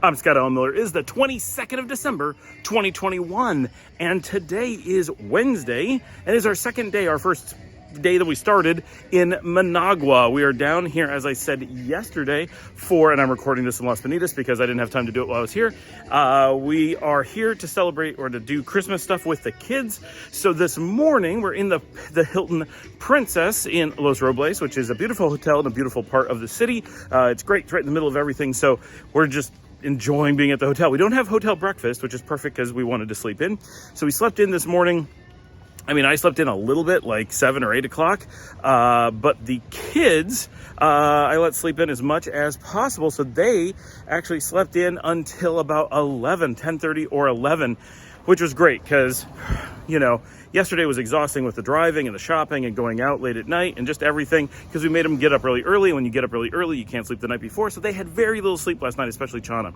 I'm Scott Allen Miller. It is the 22nd of December, 2021, and today is Wednesday, and is our second day, our first day that we started in Managua. We are down here, as I said yesterday, and I'm recording this in Las Bonitas because I didn't have time to do it while I was here. We are here to celebrate or to do Christmas stuff with the kids. So this morning, we're in the Hilton Princess in Los Robles, which is a beautiful hotel in a beautiful part of the city. It's great. It's right in the middle of everything. So we're just enjoying being at the hotel. We don't have hotel breakfast, which is perfect because we wanted to sleep in. So we slept in this morning. I slept in a little bit, like 7 or 8 o'clock, but the kids, I let sleep in as much as possible. So they actually slept in until about 10:30 or 11, which was great because, yesterday was exhausting with the driving and the shopping and going out late at night and just everything because we made them get up really early. And when you get up really early, you can't sleep the night before. So they had very little sleep last night, especially Chana.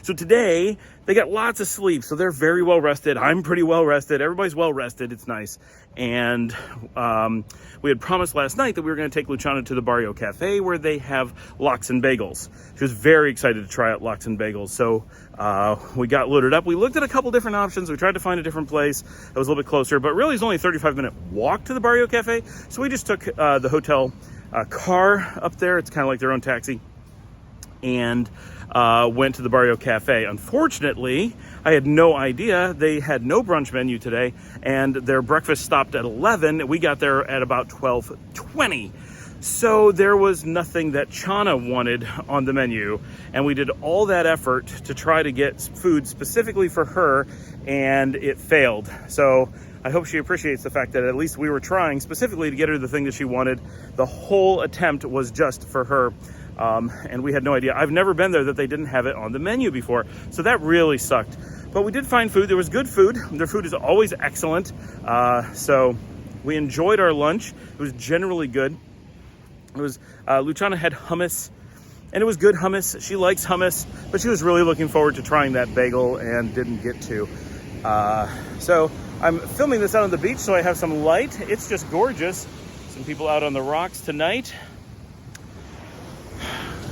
So today they got lots of sleep. So they're very well rested. I'm pretty well rested. Everybody's well rested. It's nice. And we had promised last night that we were going to take Luciana to the Barrio Cafe where they have lox and bagels. She was very excited to try out lox and bagels. So we got loaded up. We looked at a couple different options. We tried to find a different place that was a little bit closer, but really it's only a 35-minute walk to the Barrio Cafe. So we just took the hotel car up there. It's kind of like their own taxi, and went to the Barrio Cafe. Unfortunately, I had no idea they had no brunch menu today, and their breakfast stopped at 11. We got there at about 12:20. So there was nothing that Chana wanted on the menu, and we did all that effort to try to get food specifically for her, and it failed. So I hope she appreciates the fact that at least we were trying specifically to get her the thing that she wanted. The whole attempt was just for her. And we had no idea. I've never been there that they didn't have it on the menu before. So that really sucked. But we did find food. There was good food. Their food is always excellent. So we enjoyed our lunch. It was generally good. It was, Luciana had hummus, and it was good hummus. She likes hummus, but she was really looking forward to trying that bagel and didn't get to. So I'm filming this out on the beach, so I have some light. It's just gorgeous. Some people out on the rocks tonight.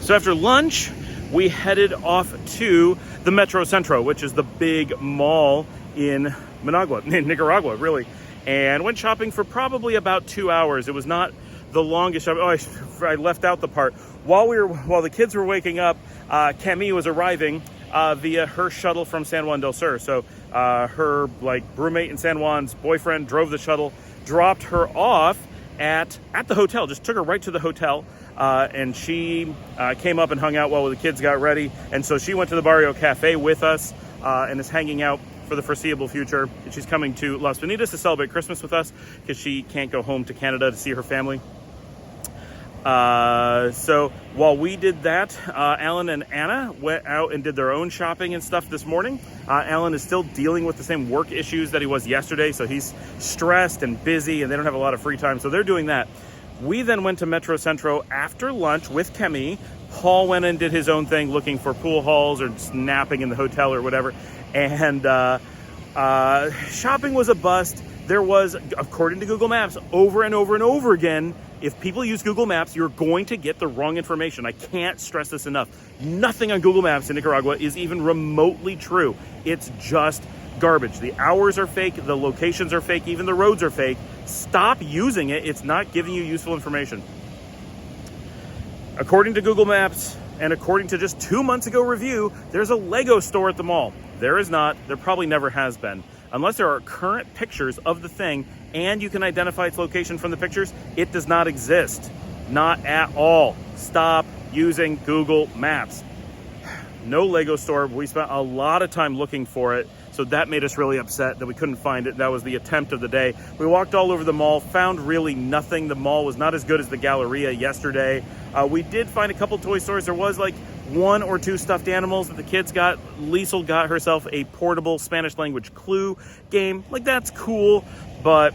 So after lunch, we headed off to the Metro Centro, which is the big mall in Managua, in Nicaragua, really, and went shopping for probably about 2 hours. It was not the longest shopping. Oh, I left out the part. While the kids were waking up, Camille was arriving via her shuttle from San Juan del Sur. So her roommate in San Juan's boyfriend drove the shuttle, dropped her off at the hotel, just took her right to the hotel. And she came up and hung out while the kids got ready. And so she went to the Barrio Cafe with us and is hanging out for the foreseeable future. And she's coming to Las Bonitas to celebrate Christmas with us because she can't go home to Canada to see her family. So while we did that, Alan and Anna went out and did their own shopping and stuff this morning. Alan is still dealing with the same work issues that he was yesterday. So he's stressed and busy and they don't have a lot of free time. So they're doing that. We then went to Metro Centro after lunch with Camille. Paul went and did his own thing, looking for pool halls or just napping in the hotel or whatever. And shopping was a bust. There was, according to Google Maps, over and over and over again, if people use Google Maps, you're going to get the wrong information. I can't stress this enough. Nothing on Google Maps in Nicaragua is even remotely true. It's just garbage. The hours are fake, the locations are fake, even the roads are fake. Stop using it. It's not giving you useful information. According to Google Maps, and according to just 2 months ago review, there's a Lego store at the mall. There is not. There probably never has been. Unless there are current pictures of the thing and you can identify its location from the pictures, it does not exist. Not at all. Stop using Google Maps. No Lego store. We spent a lot of time looking for it. So that made us really upset that we couldn't find it. That was the attempt of the day. We walked all over the mall, found really nothing. The mall was not as good as the Galleria yesterday. We did find a couple toy stores. There was like 1 or 2 stuffed animals that the kids got. Liesl got herself a portable Spanish language Clue game. Like, that's cool, but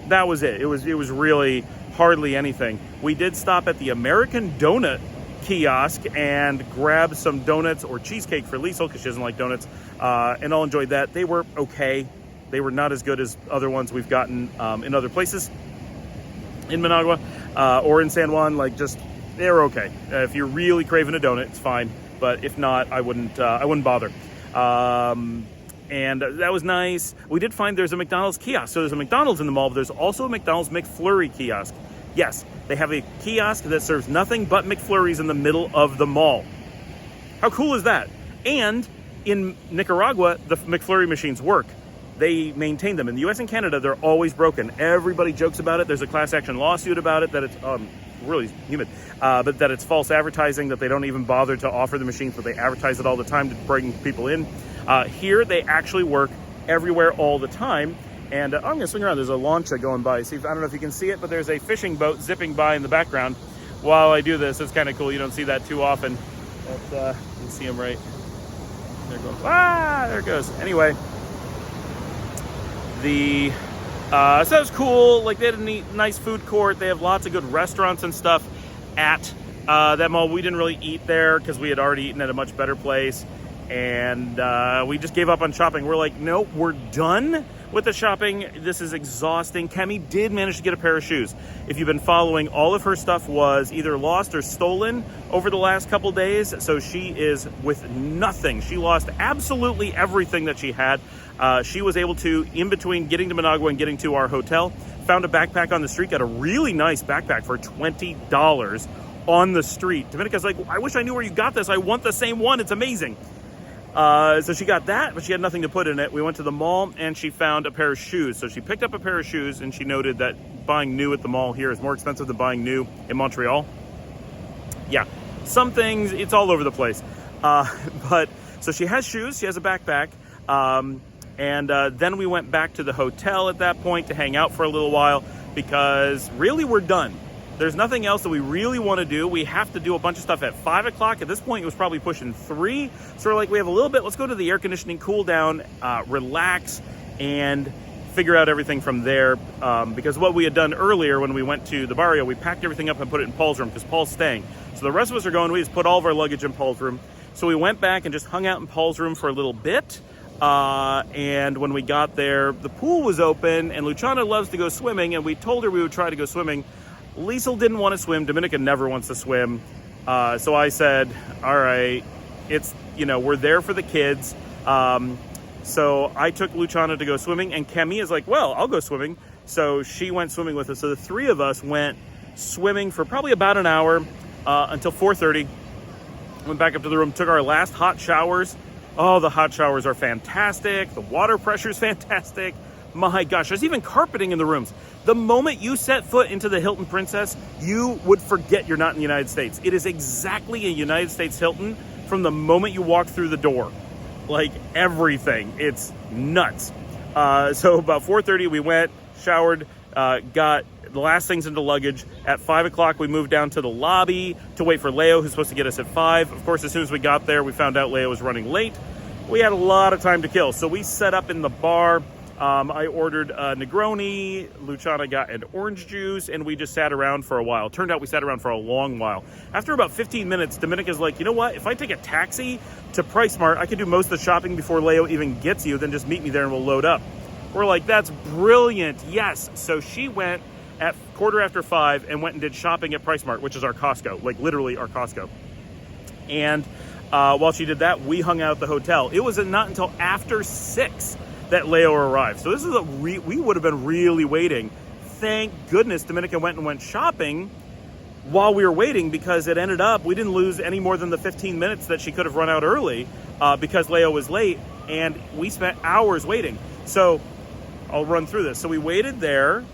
that was it. It was really hardly anything. We did stop at the American Donut kiosk and grab some donuts or cheesecake for Liesl because she doesn't like donuts, and all enjoyed that. They were okay. They were not as good as other ones we've gotten in other places in Managua or in San Juan. They're okay. If you're really craving a donut, it's fine. but if not, I wouldn't bother. And that was nice. We did find there's a McDonald's kiosk. So there's a McDonald's in the mall, but there's also a McDonald's McFlurry kiosk. Yes, they have a kiosk that serves nothing but McFlurries in the middle of the mall. How cool is that? And in Nicaragua, the McFlurry machines work. They maintain them. In the US and Canada, they're always broken. Everybody jokes about it. There's a class action lawsuit about it, that it's really humid, but that it's false advertising, that they don't even bother to offer the machines, but they advertise it all the time to bring people in. Here, they actually work everywhere all the time. And I'm going to swing around. There's a lancha going by. See, I don't know if you can see it, but there's a fishing boat zipping by in the background. While I do this, it's kind of cool. You don't see that too often. But, you can see them right there. Goes. There it goes. Anyway, so that was cool. Like, they had a nice food court. They have lots of good restaurants and stuff at that mall. We didn't really eat there because we had already eaten at a much better place. And we just gave up on shopping. We're like, nope, we're done with the shopping. This is exhausting. Cami did manage to get a pair of shoes. If you've been following, all of her stuff was either lost or stolen over the last couple days. So she is with nothing. She lost absolutely everything that she had. She was able to, in between getting to Managua and getting to our hotel, found a backpack on the street, got a really nice backpack for $20 on the street. Domenica's like, I wish I knew where you got this. I want the same one. It's amazing. So she got that, but she had nothing to put in it. We went to the mall and she found a pair of shoes. So she picked up a pair of shoes, and she noted that buying new at the mall here is more expensive than buying new in Montreal. Yeah, some things, it's all over the place. But so she has shoes, she has a backpack. And then we went back to the hotel at that point to hang out for a little while, because really we're done. There's nothing else that we really want to do. We have to do a bunch of stuff at 5 o'clock. At this point, it was probably pushing 3. So we're like, we have a little bit. Let's go to the air conditioning, cool down, relax, and figure out everything from there. Because what we had done earlier when we went to the Barrio, we packed everything up and put it in Paul's room, because Paul's staying. So the rest of us are going. We just put all of our luggage in Paul's room. So we went back and just hung out in Paul's room for a little bit. And when we got there, the pool was open, and Luciana loves to go swimming, and we told her we would try to go swimming. Liesl didn't want to swim. Dominica never wants to swim. So I said, all right, it's, we're there for the kids. So I took Luciana to go swimming, and Camille is like, well, I'll go swimming. So she went swimming with us. So the 3 of us went swimming for probably about an hour until 4:30. Went back up to the room, took our last hot showers. Oh, the hot showers are fantastic. The water pressure is fantastic. My gosh, there's even carpeting in the rooms. The moment you set foot into the Hilton Princess, you would forget you're not in the United States. It is exactly a United States Hilton from the moment you walk through the door. Like, everything. It's nuts. So about 4:30, we went, showered, got the last things into luggage. At 5 o'clock, we moved down to the lobby to wait for Leo, who's supposed to get us at 5. Of course, as soon as we got there, we found out Leo was running late. We had a lot of time to kill. So we set up in the bar. I ordered a Negroni, Luciana got an orange juice, and we just sat around for a while. Turned out we sat around for a long while. After about 15 minutes, Domenica's like, you know what? If I take a taxi to Pricemart, I can do most of the shopping before Leo even gets you, then just meet me there and we'll load up. We're like, that's brilliant, yes. So she went at 5:15 and went and did shopping at Pricemart, which is our Costco, like literally our Costco. And while she did that, we hung out at the hotel. It was not until after 6 that Leo arrived. So this is we would have been really waiting. Thank goodness Dominica went shopping while we were waiting, because it ended up, we didn't lose any more than the 15 minutes that she could have run out early because Leo was late, and we spent hours waiting. So I'll run through this. So we waited there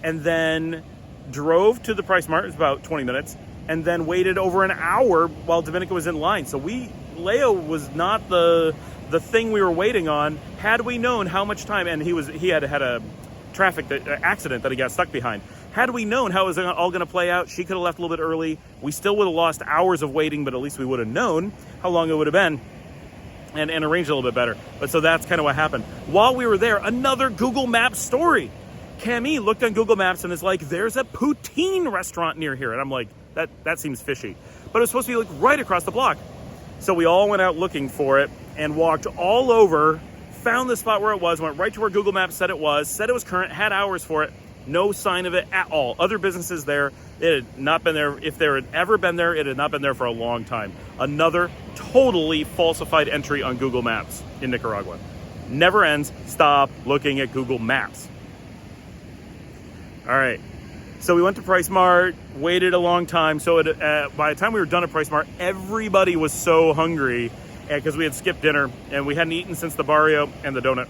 and then drove to the Pricemart. It was about 20 minutes, and then waited over an hour while Dominica was in line. So Leo was not the thing we were waiting on. Had we known how much time, and he had a traffic accident that he got stuck behind. Had we known how it was all going to play out, she could have left a little bit early. We still would have lost hours of waiting, but at least we would have known how long it would have been and arranged a little bit better. But so that's kind of what happened. While we were there, another Google Maps story. Camille looked on Google Maps and is like, there's a poutine restaurant near here. And I'm like, that seems fishy. But it was supposed to be like right across the block. So we all went out looking for it and walked all over, found the spot where it was, went right to where Google Maps said it was current, had hours for it, no sign of it at all. Other businesses there, it had not been there. If there had ever been there, it had not been there for a long time. Another totally falsified entry on Google Maps in Nicaragua. Never ends. Stop looking at Google Maps. All right. So we went to Pricemart, waited a long time. So by the time we were done at Pricemart, everybody was so hungry because we had skipped dinner and we hadn't eaten since the Barrio and the donut.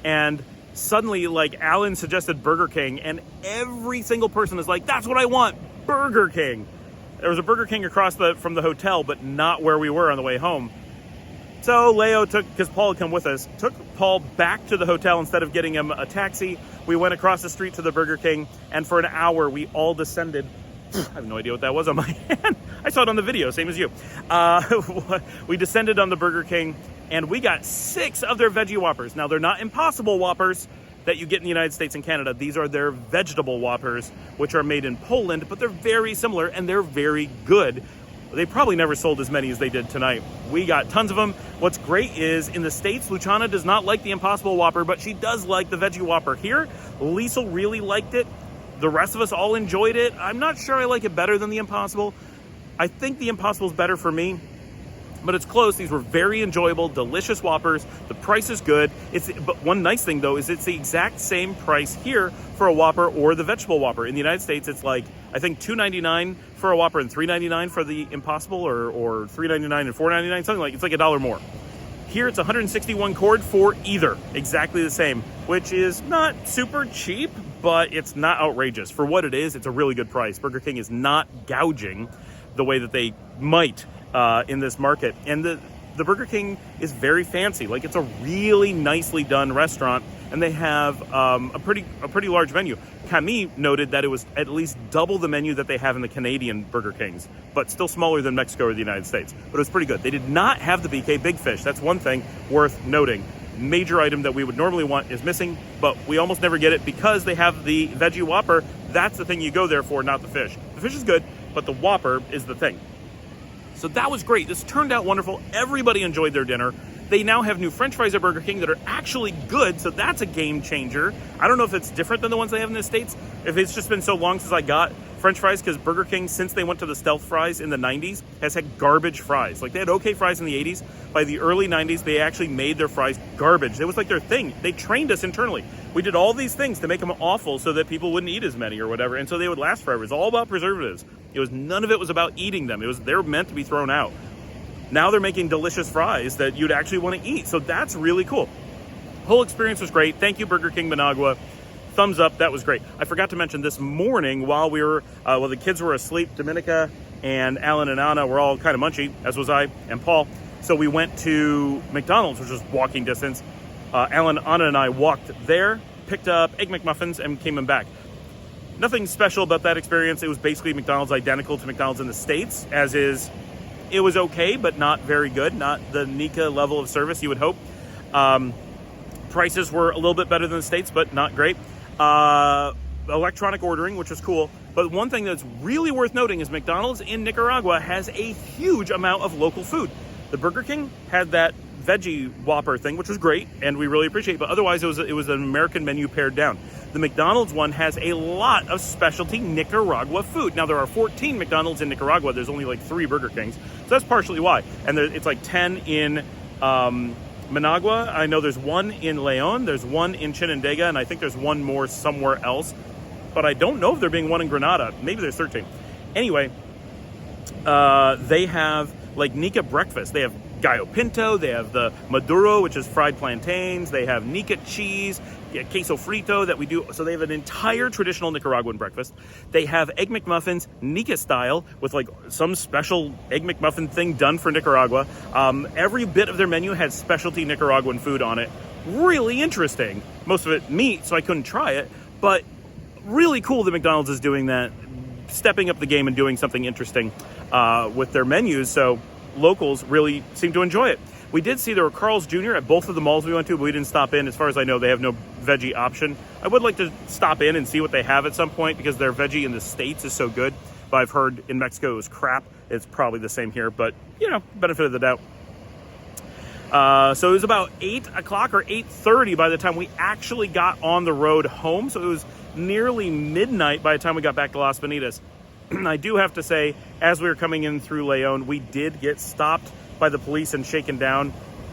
And suddenly, like, Alan suggested Burger King, and every single person is like, that's what I want, Burger King. There was a Burger King across from the hotel, but not where we were on the way home. So Leo because Paul had come with us, took Paul back to the hotel instead of getting him a taxi. We went across the street to the Burger King, and for an hour, we all descended. I have no idea what that was on my hand. I saw it on the video, same as you. We descended on the Burger King, and we got 6 of their veggie Whoppers. Now, they're not Impossible Whoppers that you get in the United States and Canada. These are their vegetable Whoppers, which are made in Poland, but they're very similar, and they're very good. They probably never sold as many as they did tonight. We got tons of them. What's great is, in the States, Luciana does not like the Impossible Whopper, but she does like the veggie Whopper. Here, Liesl really liked it. The rest of us all enjoyed it. I'm not sure I like it better than the Impossible. I think the Impossible is better for me, but it's close. These were very enjoyable, delicious Whoppers. The price is good. But one nice thing, though, is it's the exact same price here for a Whopper or the vegetable Whopper. In the United States, it's like, I think $2.99 for a Whopper and $3.99 for the Impossible, or $3.99 and $4.99, something like, it's like $1 more. Here, it's 161 cord for either, exactly the same, which is not super cheap, but it's not outrageous. For what it is, it's a really good price. Burger King is not gouging the way that they might in this market. And the Burger King is very fancy. Like, it's a really nicely done restaurant, and they have a pretty large menu. Camille noted that it was at least double the menu that they have in the Canadian Burger Kings, but still smaller than Mexico or the United States. But it was pretty good. They did not have the BK Big Fish. That's one thing worth noting. Major item that we would normally want is missing, but we almost never get it because they have the veggie Whopper. That's the thing you go there for, not the fish. The fish is good, but the Whopper is the thing. So that was great. This turned out wonderful. Everybody enjoyed their dinner. They now have new French fries at Burger King that are actually good, so that's a game changer. I don't know if it's different than the ones they have in the States, if it's just been so long since I got French fries, because Burger King, since they went to the stealth fries in the 90s, has had garbage fries. Like, they had okay fries in the 80s. By the early 90s, they actually made their fries garbage. It was like their thing. They trained us internally. We did all these things to make them awful so that people wouldn't eat as many or whatever, and so they would last forever. It was all about preservatives. None of it was about eating them. They were meant to be thrown out. Now they're making delicious fries that you'd actually want to eat. So that's really cool. Whole experience was great. Thank you, Burger King Managua. Thumbs up. That was great. I forgot to mention this morning while the kids were asleep, Dominica and Alan and Anna were all kind of munchy, as was I and Paul. So we went to McDonald's, which was walking distance. Alan, Anna, and I walked there, picked up Egg McMuffins, and came back. Nothing special about that experience. It was basically McDonald's, identical to McDonald's in the States, as is. It was okay, but not very good. Not the Nika level of service you would hope. Prices were a little bit better than the States, but not great. Electronic ordering, which was cool. But one thing that's really worth noting is McDonald's in Nicaragua has a huge amount of local food. The Burger King had that veggie Whopper thing, which was great, and we really appreciate it. But otherwise, it was an American menu pared down. The McDonald's one has a lot of specialty Nicaragua food. Now, there are 14 McDonald's in Nicaragua. There's only like 3 Burger Kings. So that's partially why. And it's like 10 in Managua. I know there's 1 in Leon. There's 1 in Chinandega. And I think there's 1 more somewhere else. But I don't know if there being 1 in Granada. Maybe there's 13. Anyway, they have like Nika breakfast. They have gallo pinto. They have the maduro, which is fried plantains. They have Nika cheese, queso frito that we do. So they have an entire traditional Nicaraguan breakfast. They have Egg McMuffins, Nika style, with like some special Egg McMuffin thing done for Nicaragua. Every bit of their menu has specialty Nicaraguan food on it. Really interesting. Most of it meat, so I couldn't try it. But really cool that McDonald's is doing that, stepping up the game and doing something interesting with their menus. So locals really seem to enjoy it. We did see there were Carl's Jr. at both of the malls we went to, but we didn't stop in. As far as I know, they have no veggie option. I would like to stop in and see what they have at some point because their veggie in the States is so good. But I've heard in Mexico it was crap. It's probably the same here, but benefit of the doubt. So it was about 8 o'clock or 8:30 by the time we actually got on the road home. So it was nearly midnight by the time we got back to Las Bonitas. I do have to say, as we were coming in through Leon, we did get stopped by the police and shaken down,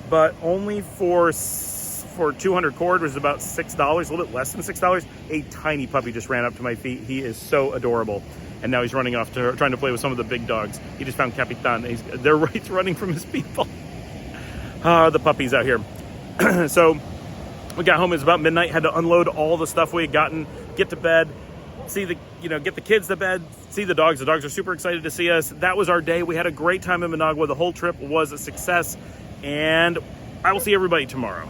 but only for 200 cord, was about $6, a little bit less than $6. A tiny puppy just ran up to my feet. He is so adorable. And now he's running off to trying to play with some of the big dogs. He just found Capitan. They're right running from his people. The puppies out here. So we got home, it was about midnight, had to unload all the stuff we had gotten, get to bed, get the kids to bed, see the dogs. The dogs are super excited to see us. That was our day. We had a great time in Managua. The whole trip was a success, and I will see everybody tomorrow.